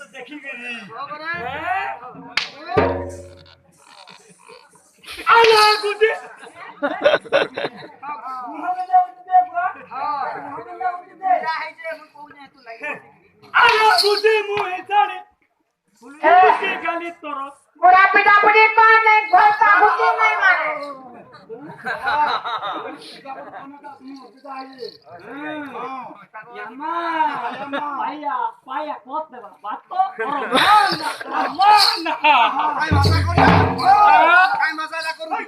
देखी गई गाली तोर बुढ़ा पिटा पिटी कौन नहीं घोलता हुक्म नहीं माने पाया पाया कोत देवा बात तो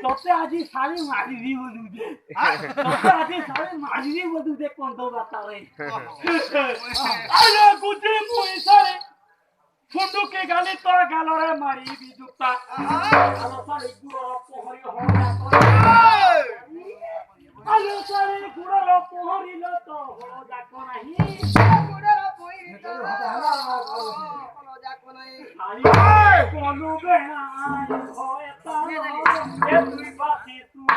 তোতে আজি সারি মারি বদু দে তোতে আজি সারি মারি বদু দে কোন তো বাতালে আরে গুজে মুই সারে ফুন্ডু কে গালি তোর গালরে মারি বিজুক্তা আলো সারি গুড়ো পোহরি হড়া করে আলো সারি গুড়ো পোহরি লো তো হড়া কোনাহি গুড়ো পোহরি তো হড়া যাকো নাই আরে কোনু বেনা হয় তা এ তুই বাতি তুই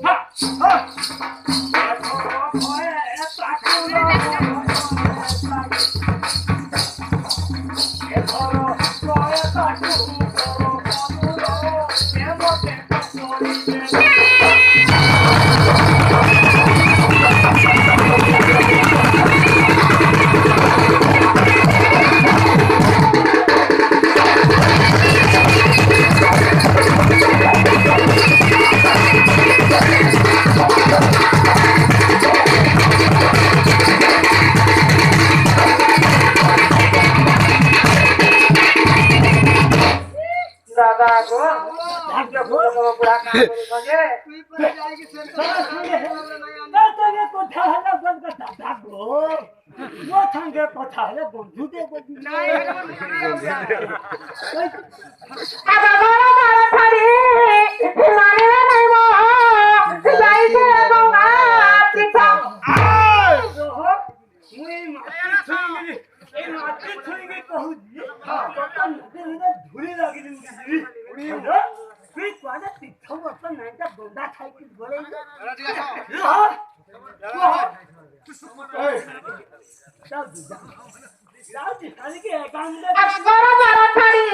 হা হা এ তোর হয় এটা কোনা এ তোর হয় এটা কোনা এ মতে কোনি दादा को भाग्य को बुढ़ा काम करे তুই পরে যাইকি সেন্টার না তোরে কথা হলো বন্ধ দাদা গো ও সঙ্গে কথা হলো বন্ধু দে বন্ধু নাই अब बड़ा बड़ा थारी माने नहीं मो जाइते गंगा पिछा মুই মাটি ছুঁইগে কহু কথা নদে ধুলি লাগি দিন তুই কোয়াদা তীর্থ বর্ষ নাইটা গন্ডা খাইকি বলে अब बड़ा बड़ा थारी